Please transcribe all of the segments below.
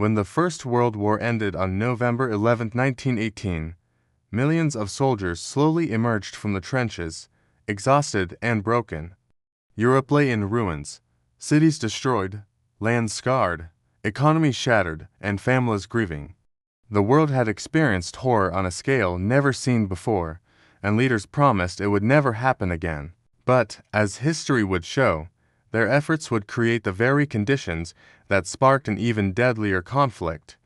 When the First World War ended on November 11, 1918, millions of soldiers slowly emerged from the trenches, exhausted and broken. Europe lay in ruins, cities destroyed, lands scarred, economies shattered, and families grieving. The world had experienced horror on a scale never seen before, and leaders promised it would never happen again. But, as history would show, their efforts would create the very conditions that sparked an even deadlier conflict.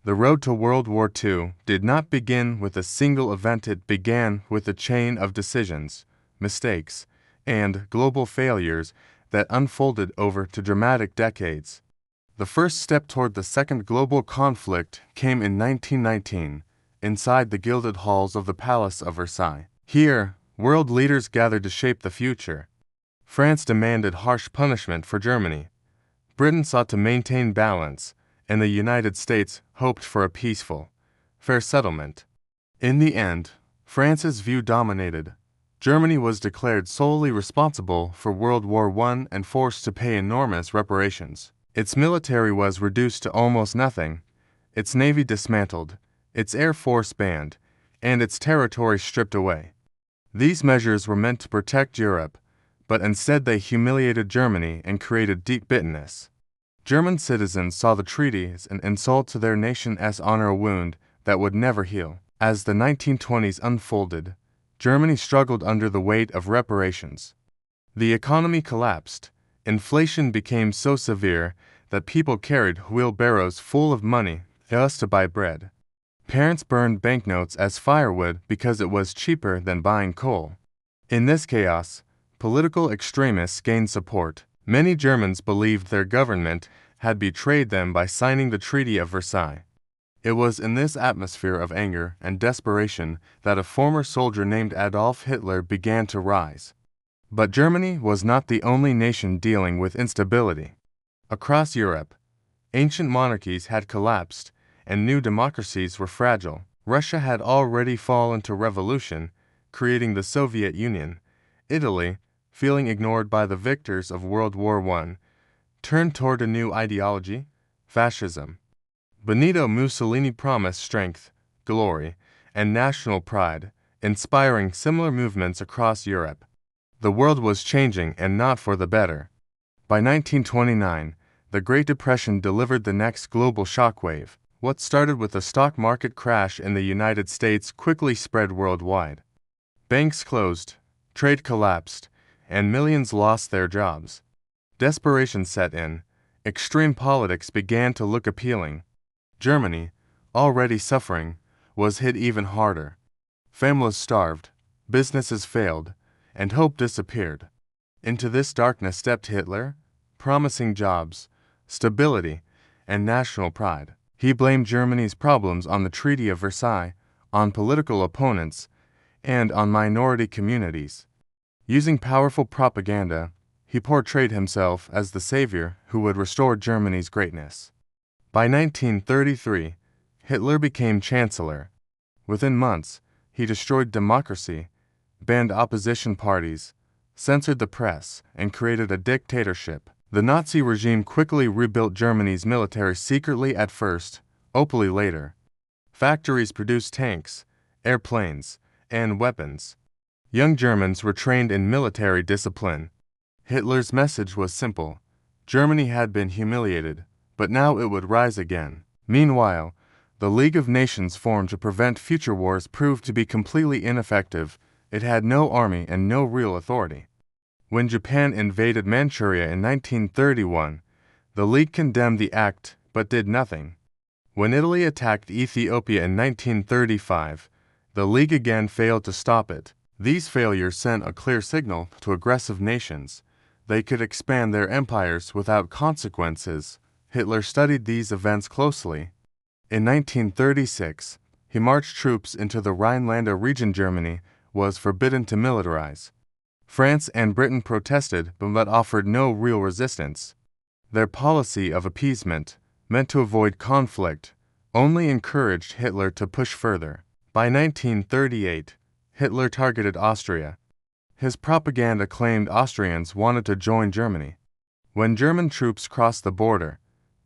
The road to World War II did not begin with a single event. It began with a chain of decisions, mistakes, and global failures that unfolded over two dramatic decades. The first step toward the Second Global Conflict came in 1919, inside the gilded halls of the Palace of Versailles. Here, world leaders gathered to shape the future. France demanded harsh punishment for Germany. Britain sought to maintain balance, and the United States hoped for a peaceful, fair settlement. In the end, France's view dominated. Germany was declared solely responsible for World War I and forced to pay enormous reparations. Its military was reduced to almost nothing, its navy dismantled, its air force banned, and its territory stripped away. These measures were meant to protect Europe, but instead they humiliated Germany and created deep bitterness. German citizens saw the treaty as an insult to their nation's honor, a wound that would never heal. As the 1920s unfolded, Germany struggled under the weight of reparations. The economy collapsed. Inflation became so severe that people carried wheelbarrows full of money just to buy bread. Parents burned banknotes as firewood because it was cheaper than buying coal. In this chaos, political extremists gained support. Many Germans believed their government had betrayed them by signing the Treaty of Versailles. It was in this atmosphere of anger and desperation that a former soldier named Adolf Hitler began to rise. But Germany was not the only nation dealing with instability. Across Europe, ancient monarchies had collapsed, and new democracies were fragile. Russia had already fallen to revolution, creating the Soviet Union. Italy, feeling ignored by the victors of World War I, turned toward a new ideology, fascism. Benito Mussolini promised strength, glory, and national pride, inspiring similar movements across Europe. The world was changing, and not for the better. By 1929, the Great Depression delivered the next global shockwave. What started with a stock market crash in the United States quickly spread worldwide. Banks closed, trade collapsed, and millions lost their jobs. Desperation set in. Extreme politics began to look appealing. Germany, already suffering, was hit even harder. Families starved, businesses failed, and hope disappeared. Into this darkness stepped Hitler, promising jobs, stability, and national pride. He blamed Germany's problems on the Treaty of Versailles, on political opponents, and on minority communities. Using powerful propaganda, he portrayed himself as the savior who would restore Germany's greatness. By 1933, Hitler became chancellor. Within months, he destroyed democracy, banned opposition parties, censored the press, and created a dictatorship. The Nazi regime quickly rebuilt Germany's military secretly at first, openly later. Factories produced tanks, airplanes, and weapons. Young Germans were trained in military discipline. Hitler's message was simple. Germany had been humiliated, but now it would rise again. Meanwhile, the League of Nations formed to prevent future wars proved to be completely ineffective. It had no army and no real authority. When Japan invaded Manchuria in 1931, the League condemned the act but did nothing. When Italy attacked Ethiopia in 1935, the League again failed to stop it. These failures sent a clear signal to aggressive nations. They could expand their empires without consequences. Hitler studied these events closely. In 1936, he marched troops into the Rhineland region. Germany was forbidden to militarize. France and Britain protested but offered no real resistance. Their policy of appeasement, meant to avoid conflict, only encouraged Hitler to push further. By 1938, Hitler targeted Austria. His propaganda claimed Austrians wanted to join Germany. When German troops crossed the border,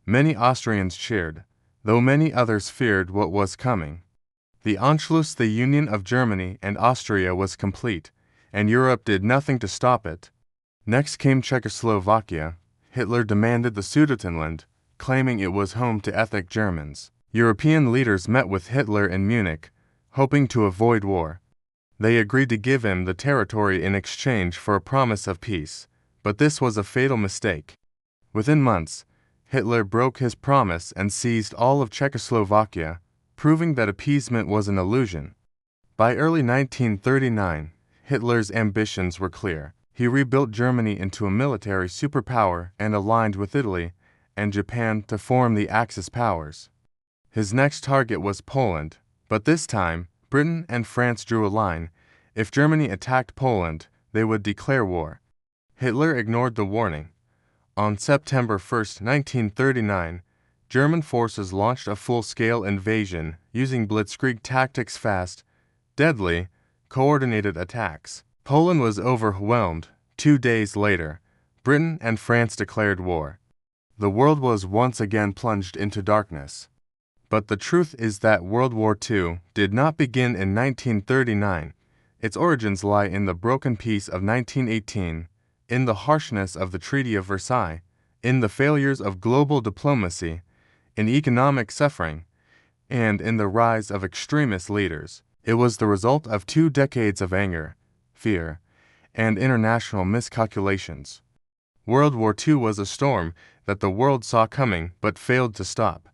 many Austrians cheered. though many others feared what was coming. The Anschluss, the union of Germany and Austria, was complete, and Europe did nothing to stop it. Next came Czechoslovakia. Hitler demanded the Sudetenland, claiming it was home to ethnic Germans. European leaders met with Hitler in Munich, hoping to avoid war. They agreed to give him the territory in exchange for a promise of peace, but this was a fatal mistake. Within months, Hitler broke his promise and seized all of Czechoslovakia, proving that appeasement was an illusion. By early 1939, Hitler's ambitions were clear. He rebuilt Germany into a military superpower and aligned with Italy and Japan to form the Axis powers. His next target was Poland, but this time, Britain and France drew a line. If Germany attacked Poland, they would declare war. Hitler ignored the warning. On September 1, 1939, German forces launched a full-scale invasion using blitzkrieg tactics, fast, deadly, coordinated attacks. Poland was overwhelmed. 2 days later, Britain and France declared war. The world was once again plunged into darkness. But the truth is that World War II did not begin in 1939. Its origins lie in the broken peace of 1918, in the harshness of the Treaty of Versailles, in the failures of global diplomacy, in economic suffering, and in the rise of extremist leaders. It was the result of 2 decades of anger, fear, and international miscalculations. World War II was a storm that the world saw coming but failed to stop.